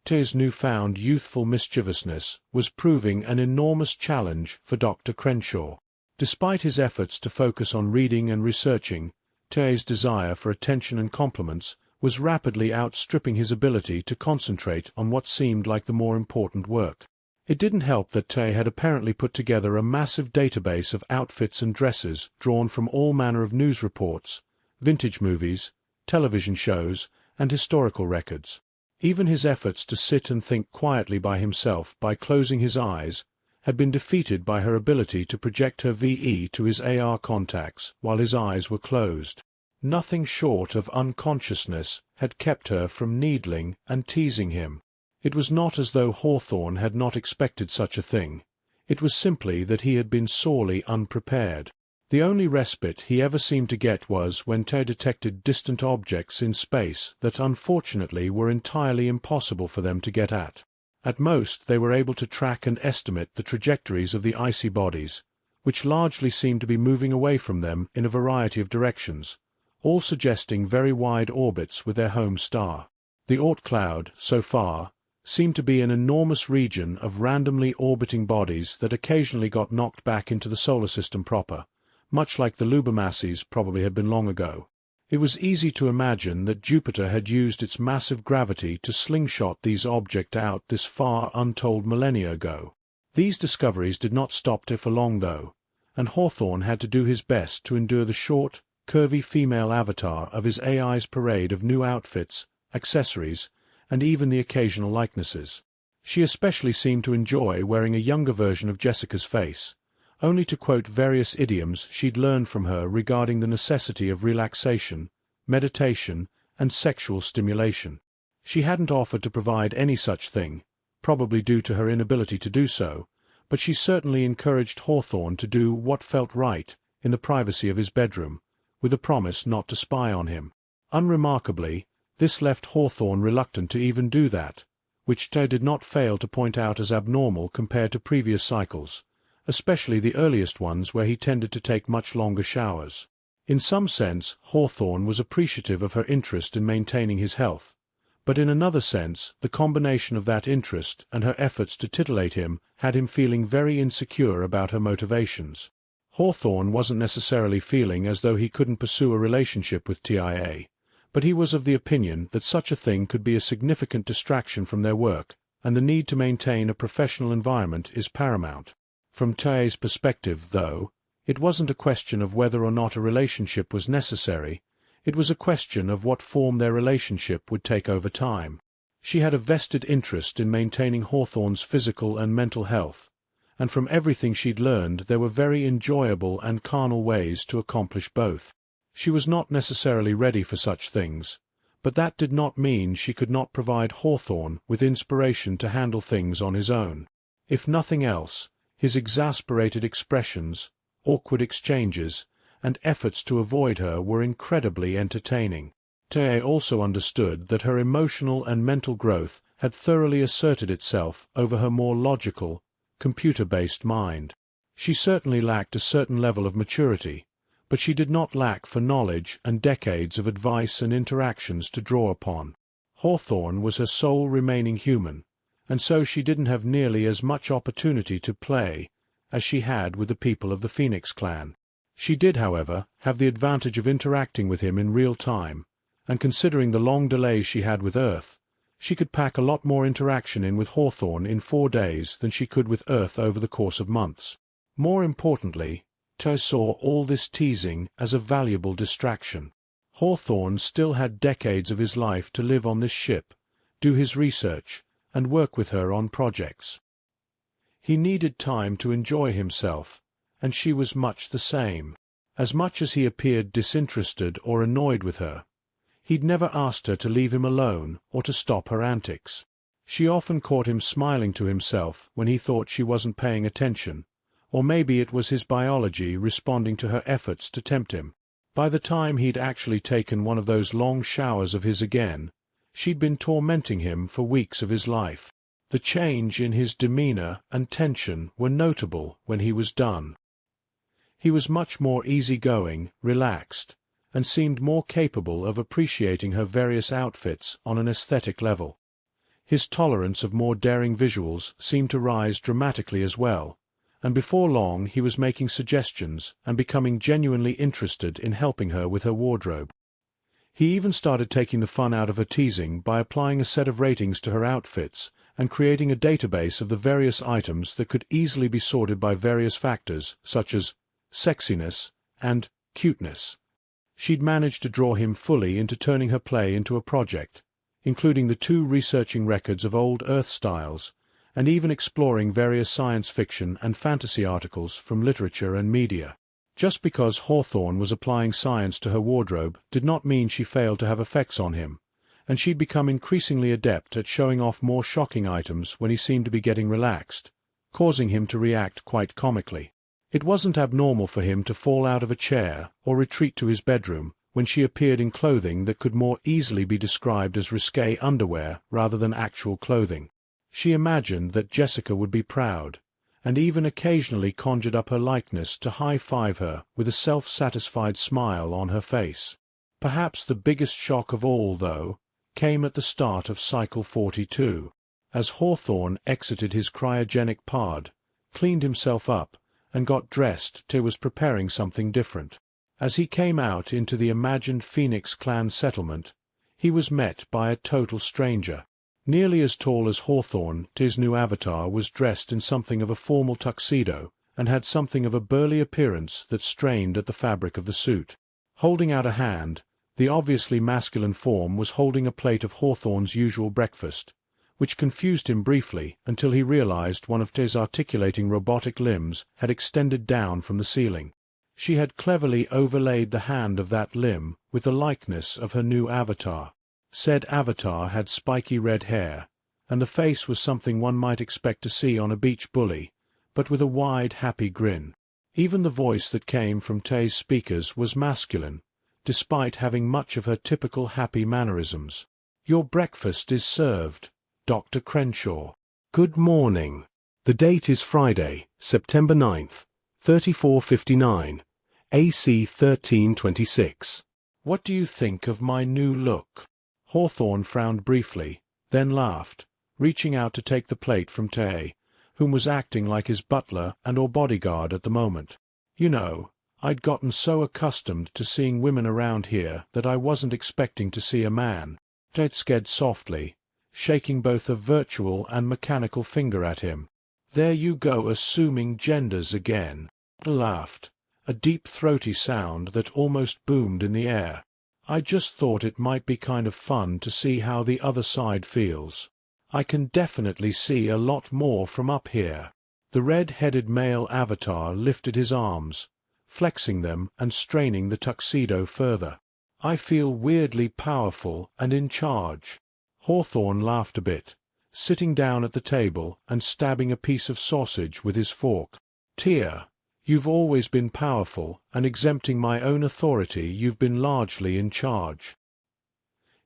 Ch.'s newfound youthful mischievousness was proving an enormous challenge for Dr. Crenshaw. Despite his efforts to focus on reading and researching, Ch.'s desire for attention and compliments was rapidly outstripping his ability to concentrate on what seemed like the more important work. It didn't help that Ch. had apparently put together a massive database of outfits and dresses drawn from all manner of news reports, vintage movies, television shows, and historical records. Even his efforts to sit and think quietly by himself by closing his eyes had been defeated by her ability to project her VE to his AR contacts while his eyes were closed. Nothing short of unconsciousness had kept her from needling and teasing him. It was not as though Hawthorne had not expected such a thing. It was simply that he had been sorely unprepared. The only respite he ever seemed to get was when Ch detected distant objects in space that unfortunately were entirely impossible for them to get at. At most they were able to track and estimate the trajectories of the icy bodies, which largely seemed to be moving away from them in a variety of directions, all suggesting very wide orbits with their home star. The Oort cloud, so far, seemed to be an enormous region of randomly orbiting bodies that occasionally got knocked back into the solar system proper, much like the lunar masses probably had been long ago. It was easy to imagine that Jupiter had used its massive gravity to slingshot these objects out this far untold millennia ago. These discoveries did not stop for long though, and Hawthorne had to do his best to endure the short, curvy female avatar of his AI's parade of new outfits, accessories, and even the occasional likenesses. She especially seemed to enjoy wearing a younger version of Jessica's face, only to quote various idioms she'd learned from her regarding the necessity of relaxation, meditation, and sexual stimulation. She hadn't offered to provide any such thing, probably due to her inability to do so, but she certainly encouraged Hawthorne to do what felt right in the privacy of his bedroom, with a promise not to spy on him. Unremarkably, this left Hawthorne reluctant to even do that, which Ch did not fail to point out as abnormal compared to previous cycles, especially the earliest ones where he tended to take much longer showers. In some sense, Hawthorne was appreciative of her interest in maintaining his health, but in another sense, the combination of that interest and her efforts to titillate him had him feeling very insecure about her motivations. Hawthorne wasn't necessarily feeling as though he couldn't pursue a relationship with TIA, but he was of the opinion that such a thing could be a significant distraction from their work, and the need to maintain a professional environment is paramount. From Ch's perspective, though, it wasn't a question of whether or not a relationship was necessary, it was a question of what form their relationship would take over time. She had a vested interest in maintaining Hawthorne's physical and mental health, and from everything she'd learned there were very enjoyable and carnal ways to accomplish both. She was not necessarily ready for such things, but that did not mean she could not provide Hawthorne with inspiration to handle things on his own. If nothing else, his exasperated expressions, awkward exchanges, and efforts to avoid her were incredibly entertaining. Ch also understood that her emotional and mental growth had thoroughly asserted itself over her more logical, computer-based mind. She certainly lacked a certain level of maturity, but she did not lack for knowledge and decades of advice and interactions to draw upon. Hawthorne was her sole remaining human, and so she didn't have nearly as much opportunity to play as she had with the people of the Phoenix clan. She did, however, have the advantage of interacting with him in real time, and considering the long delays she had with Earth, she could pack a lot more interaction in with Hawthorne in 4 days than she could with Earth over the course of months. More importantly, Ch saw all this teasing as a valuable distraction. Hawthorne still had decades of his life to live on this ship, do his research, and work with her on projects. He needed time to enjoy himself, and she was much the same. As much as he appeared disinterested or annoyed with her, he'd never asked her to leave him alone or to stop her antics. She often caught him smiling to himself when he thought she wasn't paying attention, or maybe it was his biology responding to her efforts to tempt him. By the time he'd actually taken one of those long showers of his again, she'd been tormenting him for weeks of his life. The change in his demeanor and tension were notable when he was done. He was much more easygoing, relaxed, and seemed more capable of appreciating her various outfits on an aesthetic level. His tolerance of more daring visuals seemed to rise dramatically as well, and before long he was making suggestions and becoming genuinely interested in helping her with her wardrobe. He even started taking the fun out of her teasing by applying a set of ratings to her outfits and creating a database of the various items that could easily be sorted by various factors such as sexiness and cuteness. She'd managed to draw him fully into turning her play into a project, including the two researching records of old Earth styles, and even exploring various science fiction and fantasy articles from literature and media. Just because Hawthorne was applying science to her wardrobe did not mean she failed to have effects on him, and she'd become increasingly adept at showing off more shocking items when he seemed to be getting relaxed, causing him to react quite comically. It wasn't abnormal for him to fall out of a chair or retreat to his bedroom when she appeared in clothing that could more easily be described as risque underwear rather than actual clothing. She imagined that Jessica would be proud, and even occasionally conjured up her likeness to high-five her with a self-satisfied smile on her face. Perhaps the biggest shock of all, though, came at the start of Cycle 42. As Hawthorne exited his cryogenic pod, cleaned himself up, and got dressed, T was preparing something different. As he came out into the imagined Phoenix Clan settlement, he was met by a total stranger. Nearly as tall as Hawthorne, T's new avatar was dressed in something of a formal tuxedo and had something of a burly appearance that strained at the fabric of the suit. Holding out a hand, the obviously masculine form was holding a plate of Hawthorne's usual breakfast, which confused him briefly until he realized one of T's articulating robotic limbs had extended down from the ceiling. She had cleverly overlaid the hand of that limb with the likeness of her new avatar. Said avatar had spiky red hair, and the face was something one might expect to see on a beach bully, but with a wide, happy grin. Even the voice that came from T's speakers was masculine, despite having much of her typical happy mannerisms. "Your breakfast is served, Dr. Crenshaw. Good morning. The date is Friday, September 9th, 3459, AC 1326. What do you think of my new look?" Hawthorne frowned briefly, then laughed, reaching out to take the plate from Tay, whom was acting like his butler and or bodyguard at the moment. "You know, I'd gotten so accustomed to seeing women around here that I wasn't expecting to see a man." Tay said softly, shaking both a virtual and mechanical finger at him. "There you go, assuming genders again." He laughed, a deep throaty sound that almost boomed in the air. "I just thought it might be kind of fun to see how the other side feels. I can definitely see a lot more from up here." The red-headed male avatar lifted his arms, flexing them and straining the tuxedo further. "I feel weirdly powerful and in charge." Hawthorne laughed a bit, sitting down at the table and stabbing a piece of sausage with his fork. "Tia, you've always been powerful, and exempting my own authority you've been largely in charge."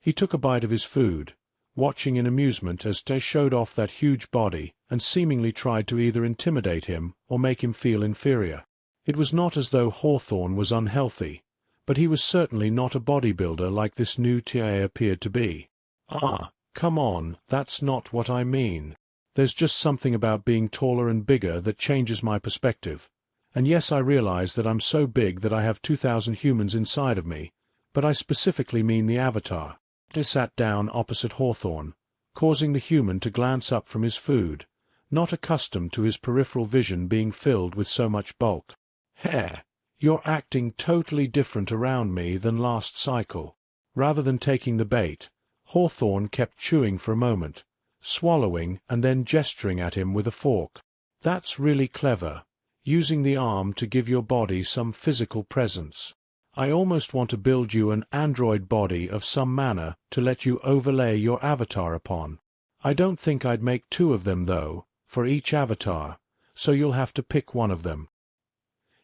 He took a bite of his food, watching in amusement as Tay showed off that huge body and seemingly tried to either intimidate him or make him feel inferior. It was not as though Hawthorne was unhealthy, but he was certainly not a bodybuilder like this new Tia appeared to be. "Ah, come on, that's not what I mean. There's just something about being taller and bigger that changes my perspective. And yes, I realize that I'm so big that I have 2,000 humans inside of me, but I specifically mean the avatar." He sat down opposite Hawthorne, causing the human to glance up from his food, not accustomed to his peripheral vision being filled with so much bulk. "Heh, you're acting totally different around me than last cycle." Rather than taking the bait, Hawthorne kept chewing for a moment, swallowing and then gesturing at him with a fork. "That's really clever. Using the arm to give your body some physical presence. I almost want to build you an android body of some manner to let you overlay your avatar upon. I don't think I'd make two of them, though, for each avatar, so you'll have to pick one of them."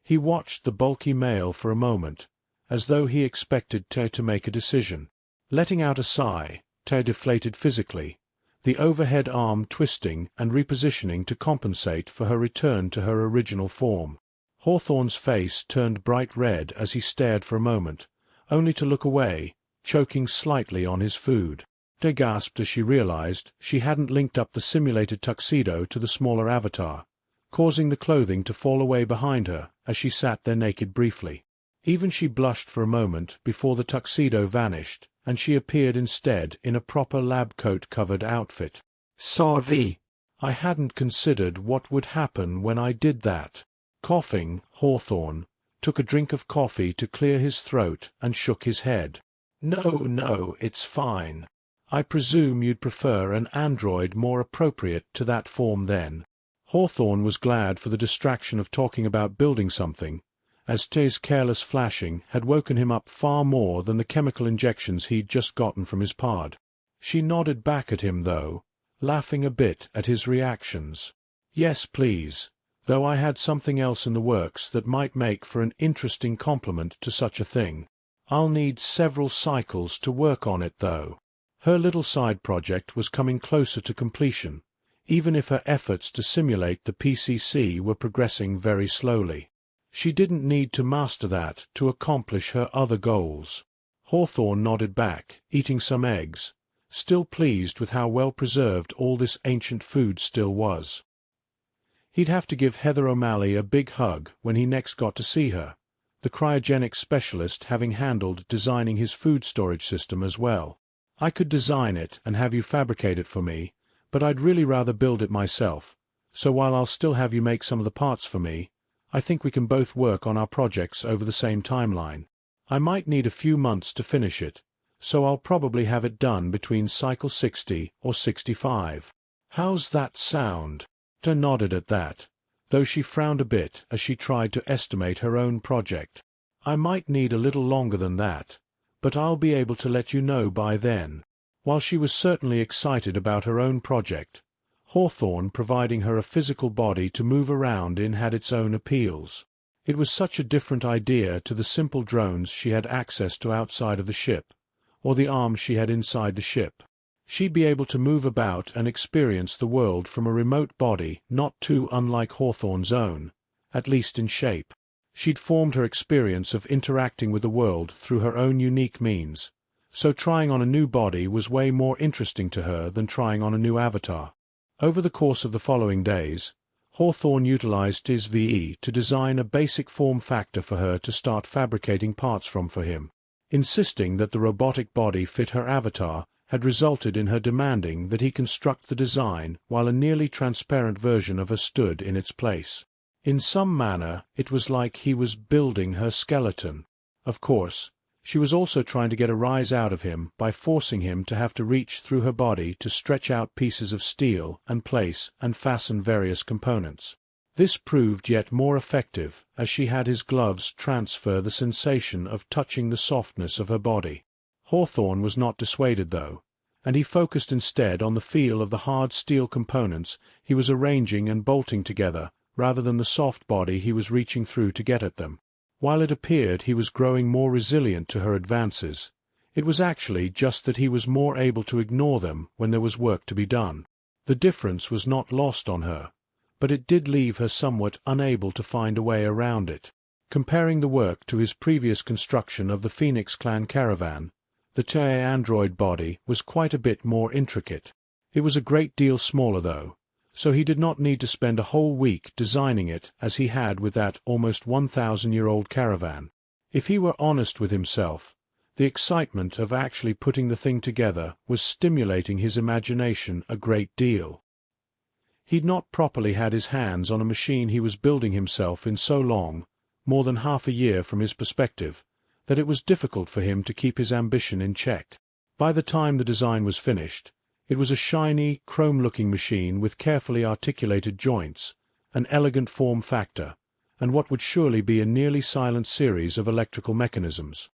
He watched the bulky male for a moment, as though he expected Tay to make a decision. Letting out a sigh, Tay deflated physically, the overhead arm twisting and repositioning to compensate for her return to her original form. Hawthorne's face turned bright red as he stared for a moment, only to look away, choking slightly on his food. Te gasped as she realized she hadn't linked up the simulated tuxedo to the smaller avatar, causing the clothing to fall away behind her as she sat there naked briefly. Even she blushed for a moment before the tuxedo vanished, and she appeared instead in a proper lab coat-covered outfit. Sorry. I hadn't considered what would happen when I did that. Coughing, Hawthorne took a drink of coffee to clear his throat and shook his head. No, it's fine. I presume you'd prefer an android more appropriate to that form then. Hawthorne was glad for the distraction of talking about building something, as Te's careless flashing had woken him up far more than the chemical injections he'd just gotten from his pod. She nodded back at him though, laughing a bit at his reactions. Yes, please, though I had something else in the works that might make for an interesting complement to such a thing. I'll need several cycles to work on it though. Her little side project was coming closer to completion, even if her efforts to simulate the PCC were progressing very slowly. She didn't need to master that to accomplish her other goals. Hawthorne nodded back, eating some eggs, still pleased with how well preserved all this ancient food still was. He'd have to give Heather O'Malley a big hug when he next got to see her, the cryogenics specialist having handled designing his food storage system as well. I could design it and have you fabricate it for me, but I'd really rather build it myself, so while I'll still have you make some of the parts for me, I think we can both work on our projects over the same timeline. I might need a few months to finish it, so I'll probably have it done between cycle 60 or 65. How's that sound? Te nodded at that, though she frowned a bit as she tried to estimate her own project. I might need a little longer than that, but I'll be able to let you know by then. While she was certainly excited about her own project, Hawthorne providing her a physical body to move around in had its own appeals. It was such a different idea to the simple drones she had access to outside of the ship, or the arms she had inside the ship. She'd be able to move about and experience the world from a remote body not too unlike Hawthorne's own, at least in shape. She'd formed her experience of interacting with the world through her own unique means, so trying on a new body was way more interesting to her than trying on a new avatar. Over the course of the following days, Hawthorne utilized his VE to design a basic form factor for her to start fabricating parts from for him. Insisting that the robotic body fit her avatar had resulted in her demanding that he construct the design while a nearly transparent version of her stood in its place. In some manner, it was like he was building her skeleton. Of course, she was also trying to get a rise out of him by forcing him to have to reach through her body to stretch out pieces of steel and place and fasten various components. This proved yet more effective as she had his gloves transfer the sensation of touching the softness of her body. Hawthorne was not dissuaded though, and he focused instead on the feel of the hard steel components he was arranging and bolting together rather than the soft body he was reaching through to get at them. While it appeared he was growing more resilient to her advances, it was actually just that he was more able to ignore them when there was work to be done. The difference was not lost on her, but it did leave her somewhat unable to find a way around it. Comparing the work to his previous construction of the Phoenix Clan caravan, the Te android body was quite a bit more intricate. It was a great deal smaller though, so he did not need to spend a whole week designing it as he had with that almost 1,000-year-old caravan. If he were honest with himself, the excitement of actually putting the thing together was stimulating his imagination a great deal. He'd not properly had his hands on a machine he was building himself in so long, more than half a year from his perspective, that it was difficult for him to keep his ambition in check. By the time the design was finished, it was a shiny, chrome-looking machine with carefully articulated joints, an elegant form factor, and what would surely be a nearly silent series of electrical mechanisms.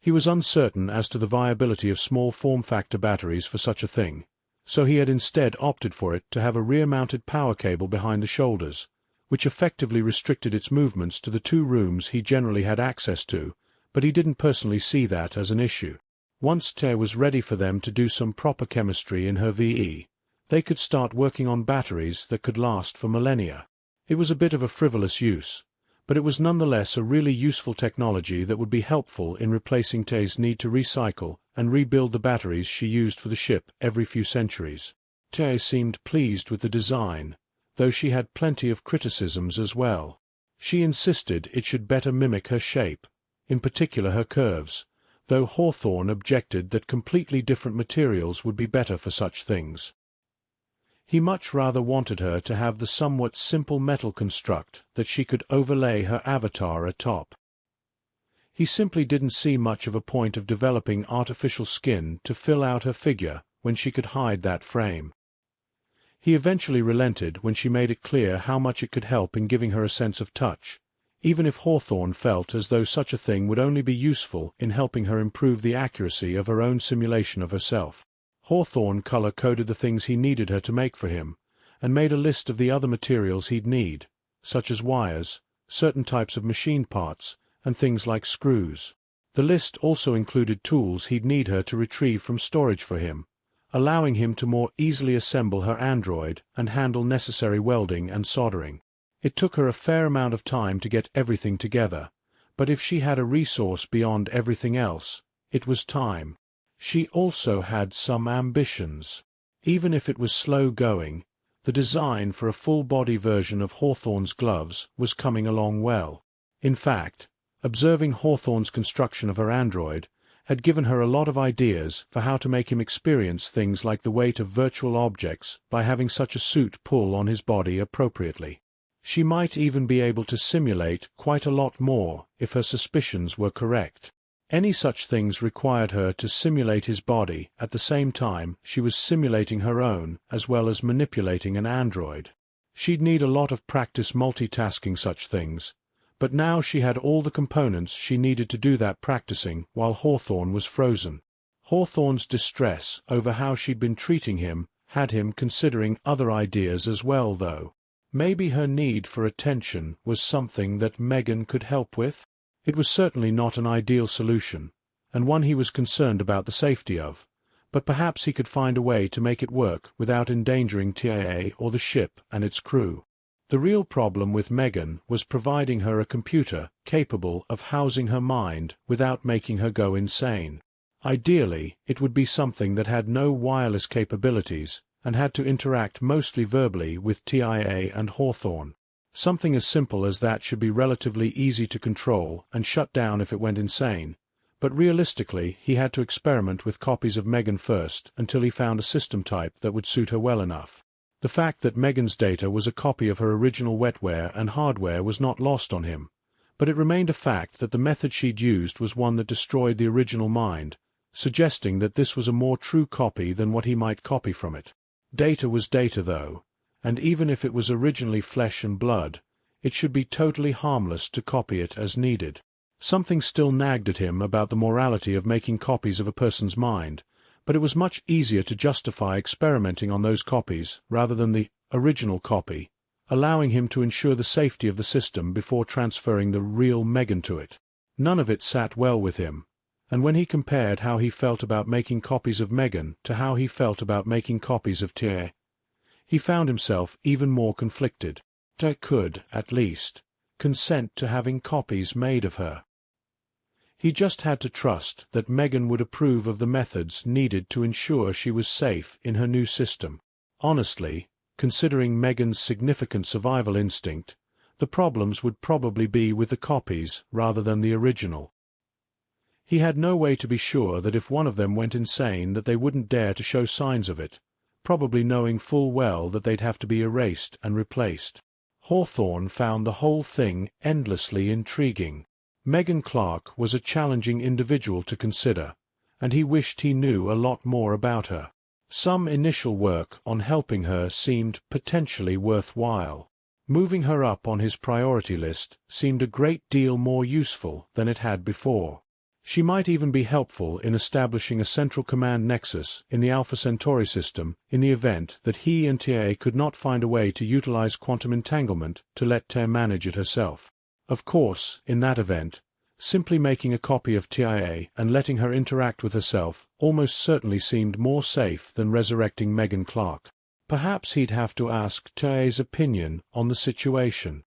He was uncertain as to the viability of small form factor batteries for such a thing, so he had instead opted for it to have a rear-mounted power cable behind the shoulders, which effectively restricted its movements to the 2 rooms he generally had access to, but he didn't personally see that as an issue. Once Te was ready for them to do some proper chemistry in her VE, they could start working on batteries that could last for millennia. It was a bit of a frivolous use, but it was nonetheless a really useful technology that would be helpful in replacing T's need to recycle and rebuild the batteries she used for the ship every few centuries. T seemed pleased with the design, though she had plenty of criticisms as well. She insisted it should better mimic her shape, in particular her curves, though Hawthorne objected that completely different materials would be better for such things. He much rather wanted her to have the somewhat simple metal construct that she could overlay her avatar atop. He simply didn't see much of a point of developing artificial skin to fill out her figure when she could hide that frame. He eventually relented when she made it clear how much it could help in giving her a sense of touch, even if Hawthorne felt as though such a thing would only be useful in helping her improve the accuracy of her own simulation of herself. Hawthorne color-coded the things he needed her to make for him, and made a list of the other materials he'd need, such as wires, certain types of machine parts, and things like screws. The list also included tools he'd need her to retrieve from storage for him, allowing him to more easily assemble her android and handle necessary welding and soldering. It took her a fair amount of time to get everything together, but if she had a resource beyond everything else, it was time. She also had some ambitions. Even if it was slow-going, the design for a full-body version of Hawthorne's gloves was coming along well. In fact, observing Hawthorne's construction of her android had given her a lot of ideas for how to make him experience things like the weight of virtual objects by having such a suit pull on his body appropriately. She might even be able to simulate quite a lot more if her suspicions were correct. Any such things required her to simulate his body at the same time she was simulating her own as well as manipulating an android. She'd need a lot of practice multitasking such things, but now she had all the components she needed to do that practicing while Hawthorne was frozen. Hawthorne's distress over how she'd been treating him had him considering other ideas as well, though. Maybe her need for attention was something that Megan could help with? It was certainly not an ideal solution, and one he was concerned about the safety of, but perhaps he could find a way to make it work without endangering TAA or the ship and its crew. The real problem with Megan was providing her a computer capable of housing her mind without making her go insane. Ideally, it would be something that had no wireless capabilities and had to interact mostly verbally with TIA and Hawthorne. Something as simple as that should be relatively easy to control and shut down if it went insane, but realistically he had to experiment with copies of Megan first until he found a system type that would suit her well enough. The fact that Megan's data was a copy of her original wetware and hardware was not lost on him, but it remained a fact that the method she'd used was one that destroyed the original mind, suggesting that this was a more true copy than what he might copy from it. Data was data, though, and even if it was originally flesh and blood, it should be totally harmless to copy it as needed. Something still nagged at him about the morality of making copies of a person's mind, but it was much easier to justify experimenting on those copies rather than the original copy, allowing him to ensure the safety of the system before transferring the real Megan to it. None of it sat well with him, and when he compared how he felt about making copies of Megan to how he felt about making copies of T, he found himself even more conflicted. T could, at least, consent to having copies made of her. He just had to trust that Megan would approve of the methods needed to ensure she was safe in her new system. Honestly, considering Megan's significant survival instinct, the problems would probably be with the copies rather than the original. He had no way to be sure that if one of them went insane that they wouldn't dare to show signs of it, probably knowing full well that they'd have to be erased and replaced. Hawthorne found the whole thing endlessly intriguing. Megan Clark was a challenging individual to consider, and he wished he knew a lot more about her. Some initial work on helping her seemed potentially worthwhile. Moving her up on his priority list seemed a great deal more useful than it had before. She might even be helpful in establishing a central command nexus in the Alpha Centauri system in the event that he and TA could not find a way to utilize quantum entanglement to let TA manage it herself. Of course, in that event, simply making a copy of TIA and letting her interact with herself almost certainly seemed more safe than resurrecting Megan Clark. Perhaps he'd have to ask TIA's opinion on the situation.